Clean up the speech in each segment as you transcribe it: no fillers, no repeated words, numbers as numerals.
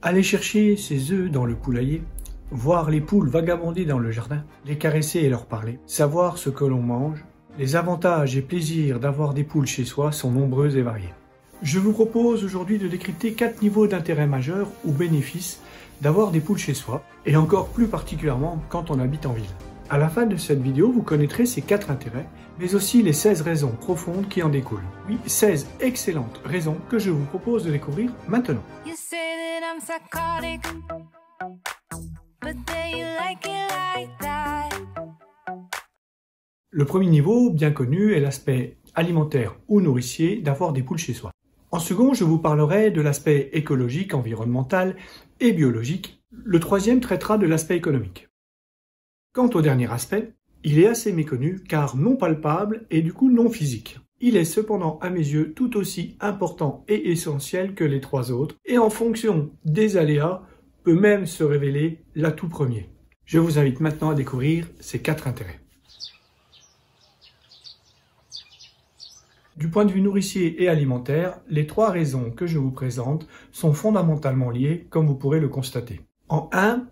Aller chercher ses œufs dans le poulailler, voir les poules vagabonder dans le jardin, les caresser et leur parler, savoir ce que l'on mange, les avantages et plaisirs d'avoir des poules chez soi sont nombreux et variés. Je vous propose aujourd'hui de décrypter 4 niveaux d'intérêt majeurs ou bénéfices d'avoir des poules chez soi, et encore plus particulièrement quand on habite en ville. À la fin de cette vidéo, vous connaîtrez ces 4 intérêts, mais aussi les 16 raisons profondes qui en découlent. Oui, 16 excellentes raisons que je vous propose de découvrir maintenant. Le premier niveau, bien connu, est l'aspect alimentaire ou nourricier d'avoir des poules chez soi. En second, je vous parlerai de l'aspect écologique, environnemental et biologique. Le troisième traitera de l'aspect économique. Quant au dernier aspect, il est assez méconnu car non palpable et du coup non physique. Il est cependant à mes yeux tout aussi important et essentiel que les 3 autres et en fonction des aléas peut même se révéler l'atout premier. Je vous invite maintenant à découvrir ces 4 intérêts. Du point de vue nourricier et alimentaire, les 3 raisons que je vous présente sont fondamentalement liées, comme vous pourrez le constater. En 1,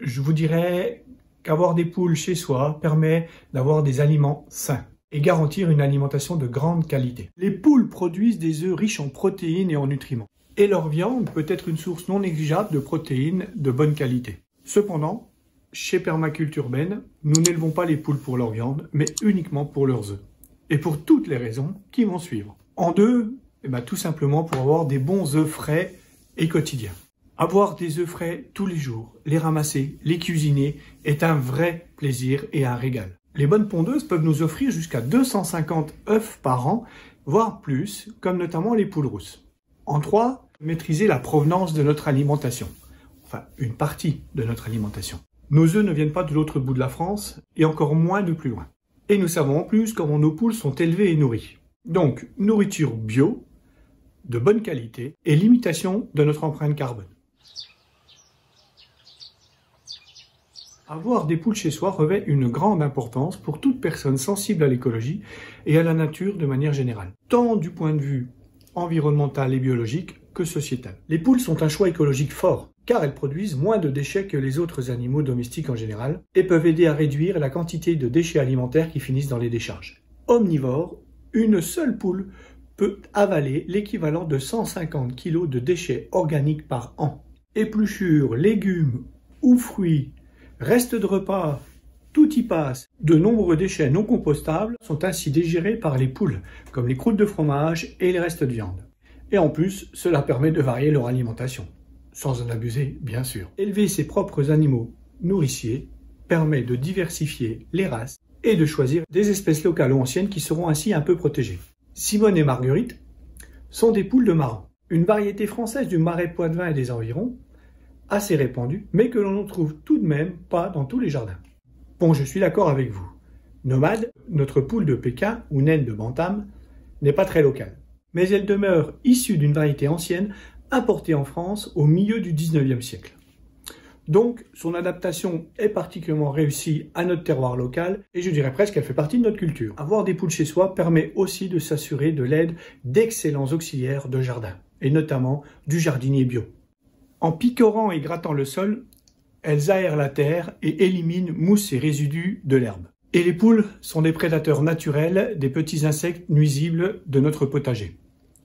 je vous dirais qu'avoir des poules chez soi permet d'avoir des aliments sains et garantir une alimentation de grande qualité. Les poules produisent des œufs riches en protéines et en nutriments, et leur viande peut être une source non négligeable de protéines de bonne qualité. Cependant, chez Permaculture Ben, nous n'élevons pas les poules pour leur viande, mais uniquement pour leurs œufs. Et pour toutes les raisons qui vont suivre. En 2, tout simplement pour avoir des bons œufs frais et quotidiens. Avoir des œufs frais tous les jours, les ramasser, les cuisiner est un vrai plaisir et un régal. Les bonnes pondeuses peuvent nous offrir jusqu'à 250 œufs par an, voire plus, comme notamment les poules rousses. En 3, maîtriser la provenance de notre alimentation. Enfin, une partie de notre alimentation. Nos œufs ne viennent pas de l'autre bout de la France et encore moins de plus loin. Et nous savons en plus comment nos poules sont élevées et nourries. Donc, nourriture bio, de bonne qualité et limitation de notre empreinte carbone. Avoir des poules chez soi revêt une grande importance pour toute personne sensible à l'écologie et à la nature de manière générale, tant du point de vue environnemental et biologique que sociétal. Les poules sont un choix écologique fort, car elles produisent moins de déchets que les autres animaux domestiques en général et peuvent aider à réduire la quantité de déchets alimentaires qui finissent dans les décharges. Omnivore, une seule poule peut avaler l'équivalent de 150 kg de déchets organiques par an. Épluchures, légumes ou fruits, restes de repas, tout y passe. De nombreux déchets non compostables sont ainsi digérés par les poules, comme les croûtes de fromage et les restes de viande. Et en plus, cela permet de varier leur alimentation. Sans en abuser, bien sûr. Élever ses propres animaux nourriciers permet de diversifier les races et de choisir des espèces locales ou anciennes qui seront ainsi un peu protégées. Simone et Marguerite sont des poules de Maran, une variété française du Marais poitevin et des environs, assez répandue, mais que l'on ne trouve tout de même pas dans tous les jardins. Bon, je suis d'accord avec vous. Nomade, notre poule de Pékin ou naine de Bantam, n'est pas très locale, mais elle demeure issue d'une variété ancienne importée en France au milieu du 19e siècle. Donc, son adaptation est particulièrement réussie à notre terroir local et je dirais presque qu'elle fait partie de notre culture. Avoir des poules chez soi permet aussi de s'assurer de l'aide d'excellents auxiliaires de jardin, et notamment du jardinier bio. En picorant et grattant le sol, elles aèrent la terre et éliminent mousse et résidus de l'herbe. Et les poules sont des prédateurs naturels des petits insectes nuisibles de notre potager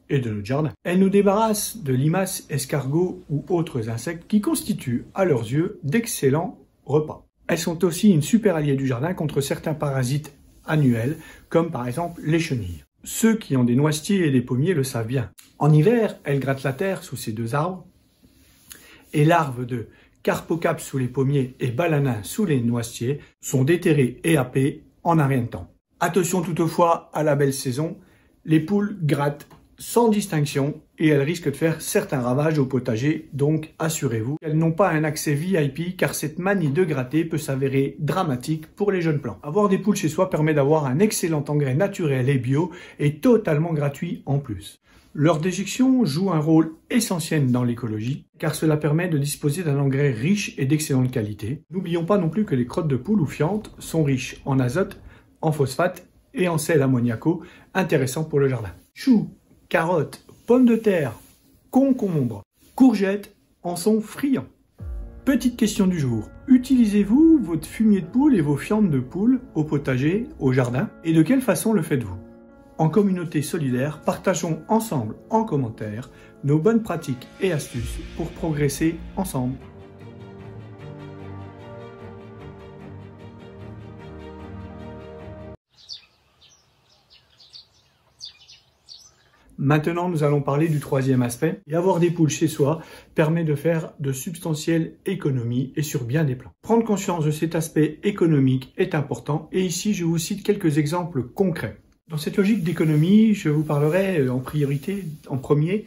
et de notre jardin. Elles nous débarrassent de limaces, escargots ou autres insectes qui constituent, à leurs yeux, d'excellents repas. Elles sont aussi une super alliée du jardin contre certains parasites annuels, comme par exemple les chenilles. Ceux qui ont des noisetiers et des pommiers le savent bien. En hiver, elles grattent la terre sous ces 2 arbres, et larves de carpocaps sous les pommiers et balanins sous les noisetiers sont déterrés et happés en un rien de temps. Attention toutefois à la belle saison, les poules grattent sans distinction et elles risquent de faire certains ravages au potager, donc assurez-vous qu'elles n'ont pas un accès VIP car cette manie de gratter peut s'avérer dramatique pour les jeunes plants. Avoir des poules chez soi permet d'avoir un excellent engrais naturel et bio et totalement gratuit en plus. Leur déjection joue un rôle essentiel dans l'écologie car cela permet de disposer d'un engrais riche et d'excellente qualité. N'oublions pas non plus que les crottes de poules ou fientes sont riches en azote, en phosphate et en sel ammoniaco, intéressant pour le jardin. Choux, carottes, pommes de terre, concombres, courgettes en sont friands. Petite question du jour. Utilisez-vous votre fumier de poule et vos fientes de poule au potager, au jardin? Et de quelle façon le faites-vous? En communauté solidaire, partageons ensemble en commentaire nos bonnes pratiques et astuces pour progresser ensemble. Maintenant, nous allons parler du troisième aspect. Et avoir des poules chez soi permet de faire de substantielles économies et sur bien des plans. Prendre conscience de cet aspect économique est important et ici, je vous cite quelques exemples concrets. Dans cette logique d'économie, je vous parlerai en priorité, en premier,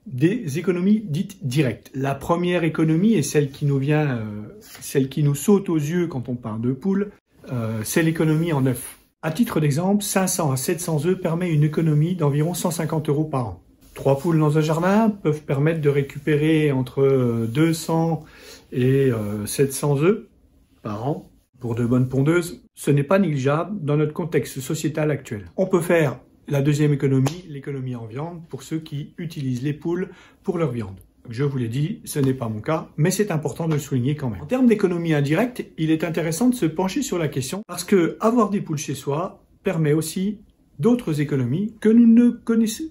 des économies dites directes. La première économie est celle qui nous vient, celle qui nous saute aux yeux quand on parle de poules, c'est l'économie en œufs. À titre d'exemple, 500 à 700 œufs permet une économie d'environ 150 € par an. 3 poules dans un jardin peuvent permettre de récupérer entre 200 et 700 œufs par an pour de bonnes pondeuses. Ce n'est pas négligeable dans notre contexte sociétal actuel. On peut faire la deuxième économie, l'économie en viande, pour ceux qui utilisent les poules pour leur viande. Je vous l'ai dit, ce n'est pas mon cas, mais c'est important de le souligner quand même. En termes d'économie indirecte, il est intéressant de se pencher sur la question parce que avoir des poules chez soi permet aussi d'autres économies que nous ne connaissons.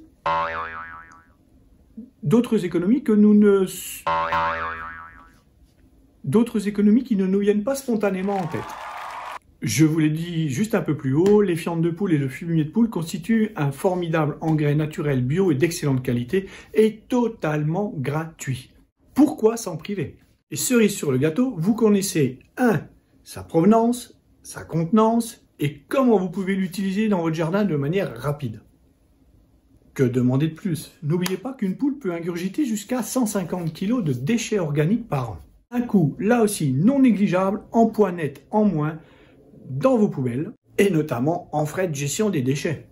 D'autres économies qui ne nous viennent pas spontanément en tête. Je vous l'ai dit juste un peu plus haut, les fientes de poule et le fumier de poule constituent un formidable engrais naturel bio et d'excellente qualité et totalement gratuit. Pourquoi s'en priver? Et cerise sur le gâteau, vous connaissez sa provenance, sa contenance et comment vous pouvez l'utiliser dans votre jardin de manière rapide. Que demander de plus? N'oubliez pas qu'une poule peut ingurgiter jusqu'à 150 kg de déchets organiques par an. Un coût, là aussi, non négligeable, en poids net en moins, dans vos poubelles, et notamment en frais de gestion des déchets,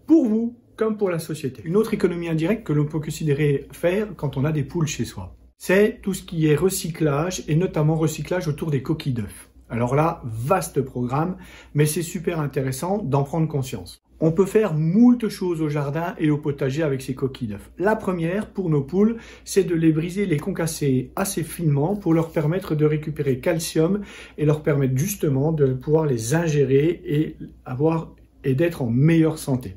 pour vous comme pour la société. Une autre économie indirecte que l'on peut considérer faire quand on a des poules chez soi, c'est tout ce qui est recyclage, et notamment recyclage autour des coquilles d'œufs. Alors là, vaste programme, mais c'est super intéressant d'en prendre conscience. On peut faire moult choses au jardin et au potager avec ces coquilles d'œufs. La première, pour nos poules, c'est de les briser, les concasser assez finement pour leur permettre de récupérer calcium et leur permettre justement de pouvoir les ingérer et d'être en meilleure santé.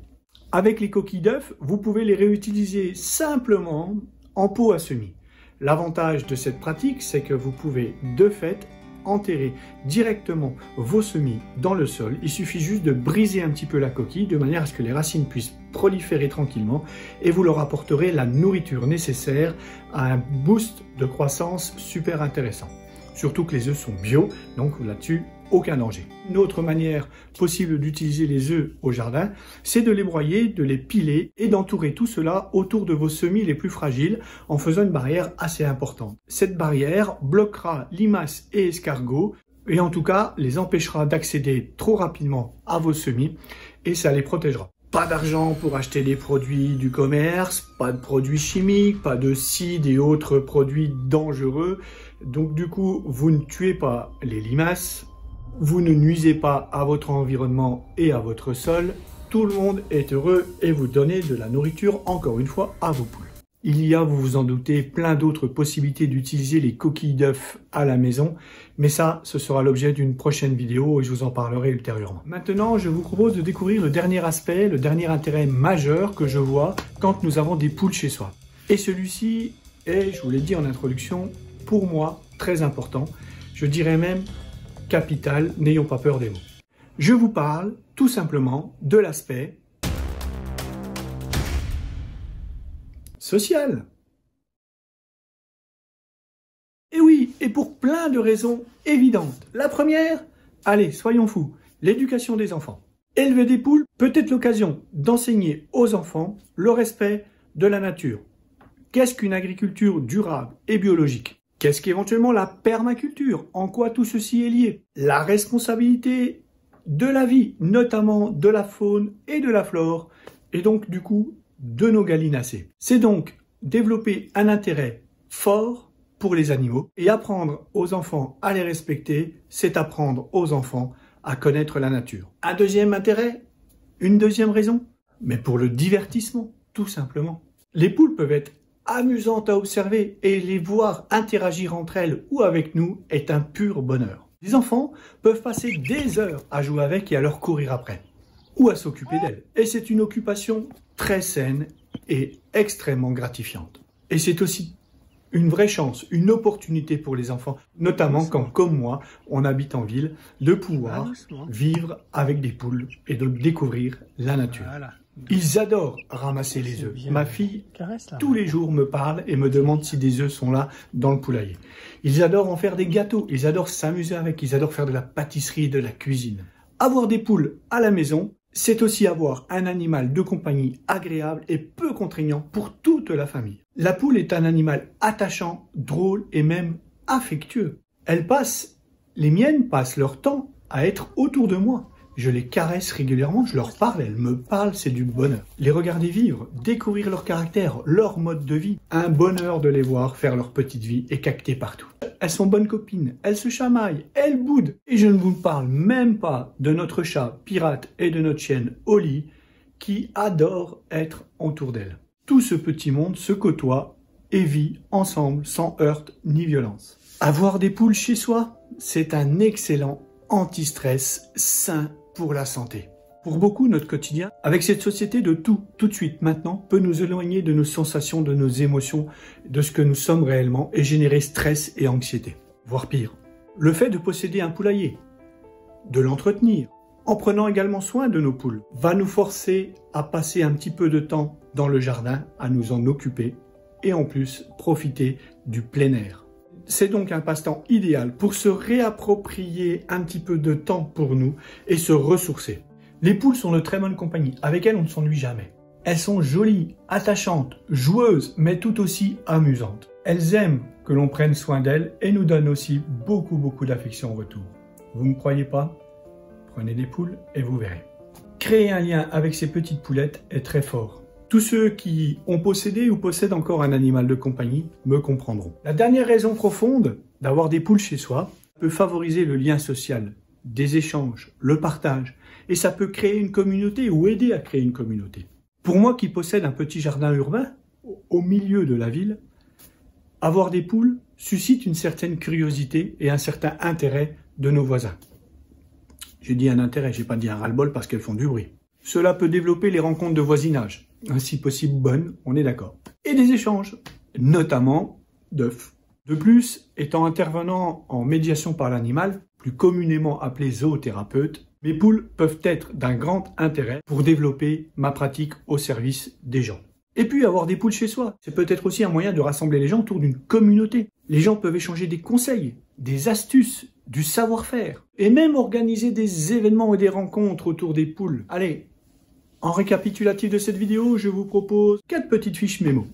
Avec les coquilles d'œufs, vous pouvez les réutiliser simplement en pot à semis. L'avantage de cette pratique, c'est que vous pouvez de fait enterrer directement vos semis dans le sol. Il suffit juste de briser un petit peu la coquille de manière à ce que les racines puissent proliférer tranquillement et vous leur apporterez la nourriture nécessaire à un boost de croissance super intéressant. Surtout que les œufs sont bio, donc là-dessus, aucun danger. Une autre manière possible d'utiliser les œufs au jardin, c'est de les broyer, de les piler et d'entourer tout cela autour de vos semis les plus fragiles en faisant une barrière assez importante. Cette barrière bloquera limaces et escargots et en tout cas les empêchera d'accéder trop rapidement à vos semis et ça les protégera. Pas d'argent pour acheter des produits du commerce, pas de produits chimiques, pas de cides et autres produits dangereux. Donc du coup, vous ne tuez pas les limaces, vous ne nuisez pas à votre environnement et à votre sol. Tout le monde est heureux et vous donnez de la nourriture, encore une fois, à vos poules. Il y a, vous vous en doutez, plein d'autres possibilités d'utiliser les coquilles d'œufs à la maison, mais ça, ce sera l'objet d'une prochaine vidéo et je vous en parlerai ultérieurement. Maintenant, je vous propose de découvrir le dernier aspect, le dernier intérêt majeur que je vois quand nous avons des poules chez soi. Et celui-ci est, je vous l'ai dit en introduction, pour moi, très important. Je dirais même capital, n'ayons pas peur des mots. Je vous parle tout simplement de l'aspect social. Et oui, et pour plein de raisons évidentes. La première, allez, soyons fous, l'éducation des enfants. Élever des poules peut être l'occasion d'enseigner aux enfants le respect de la nature. Qu'est-ce qu'une agriculture durable et biologique? Qu'est-ce qu'éventuellement la permaculture? En quoi tout ceci est lié? La responsabilité de la vie, notamment de la faune et de la flore, et donc du coup de nos gallinacés. C'est donc développer un intérêt fort pour les animaux et apprendre aux enfants à les respecter, c'est apprendre aux enfants à connaître la nature. Un deuxième intérêt? Une deuxième raison? Mais pour le divertissement, tout simplement. Les poules peuvent être amusantes à observer et les voir interagir entre elles ou avec nous est un pur bonheur. Les enfants peuvent passer des heures à jouer avec et à leur courir après, ou à s'occuper d'elles. Et c'est une occupation très saine et extrêmement gratifiante. Et c'est aussi une vraie chance, une opportunité pour les enfants, notamment quand, comme moi, on habite en ville, de pouvoir vivre avec des poules et de découvrir la nature. Ils adorent ramasser les œufs. Ma fille, tous les jours, me parle et me demande si des œufs sont là dans le poulailler. Ils adorent en faire des gâteaux, ils adorent s'amuser avec, ils adorent faire de la pâtisserie et de la cuisine. Avoir des poules à la maison, c'est aussi avoir un animal de compagnie agréable et peu contraignant pour toute la famille. La poule est un animal attachant, drôle et même affectueux. Les miennes passent leur temps à être autour de moi. Je les caresse régulièrement, je leur parle, elles me parlent, c'est du bonheur. Les regarder vivre, découvrir leur caractère, leur mode de vie, un bonheur de les voir faire leur petite vie et cacter partout. Elles sont bonnes copines, elles se chamaillent, elles boudent. Et je ne vous parle même pas de notre chat pirate et de notre chienne Oli qui adore être autour d'elle. Tout ce petit monde se côtoie et vit ensemble sans heurts ni violence. Avoir des poules chez soi, c'est un excellent anti-stress sain pour la santé. Pour beaucoup, notre quotidien, avec cette société de tout de suite, maintenant, peut nous éloigner de nos sensations, de nos émotions, de ce que nous sommes réellement et générer stress et anxiété. Voire pire. Le fait de posséder un poulailler, de l'entretenir, en prenant également soin de nos poules, va nous forcer à passer un petit peu de temps dans le jardin, à nous en occuper et en plus profiter du plein air. C'est donc un passe-temps idéal pour se réapproprier un petit peu de temps pour nous et se ressourcer. Les poules sont de très bonne compagnie, avec elles on ne s'ennuie jamais. Elles sont jolies, attachantes, joueuses, mais tout aussi amusantes. Elles aiment que l'on prenne soin d'elles et nous donnent aussi beaucoup d'affection en retour. Vous ne me croyez pas? Prenez des poules et vous verrez. Créer un lien avec ces petites poulettes est très fort. Tous ceux qui ont possédé ou possèdent encore un animal de compagnie me comprendront. La dernière raison profonde d'avoir des poules chez soi peut favoriser le lien social, des échanges, le partage, et ça peut créer une communauté ou aider à créer une communauté. Pour moi qui possède un petit jardin urbain au milieu de la ville, avoir des poules suscite une certaine curiosité et un certain intérêt de nos voisins. J'ai dit un intérêt, j'ai pas dit un ras-le-bol parce qu'elles font du bruit. Cela peut développer les rencontres de voisinage, si possible bonnes, on est d'accord. Et des échanges, notamment d'œufs. De plus, étant intervenant en médiation par l'animal, plus communément appelé zoothérapeute, mes poules peuvent être d'un grand intérêt pour développer ma pratique au service des gens. Et puis avoir des poules chez soi, c'est peut-être aussi un moyen de rassembler les gens autour d'une communauté. Les gens peuvent échanger des conseils, des astuces, du savoir-faire, et même organiser des événements et des rencontres autour des poules. Allez, en récapitulatif de cette vidéo, je vous propose 4 petites fiches mémo.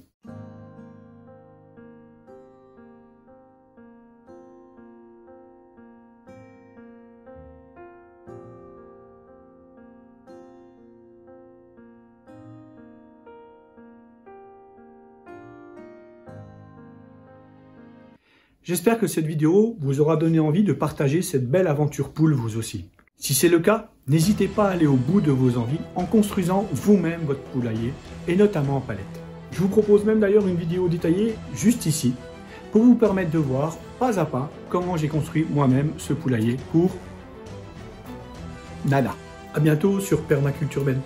J'espère que cette vidéo vous aura donné envie de partager cette belle aventure poule vous aussi. Si c'est le cas, n'hésitez pas à aller au bout de vos envies en construisant vous-même votre poulailler et notamment en palette. Je vous propose même d'ailleurs une vidéo détaillée juste ici pour vous permettre de voir pas à pas comment j'ai construit moi-même ce poulailler pour nada. À bientôt sur Permaculture Ben.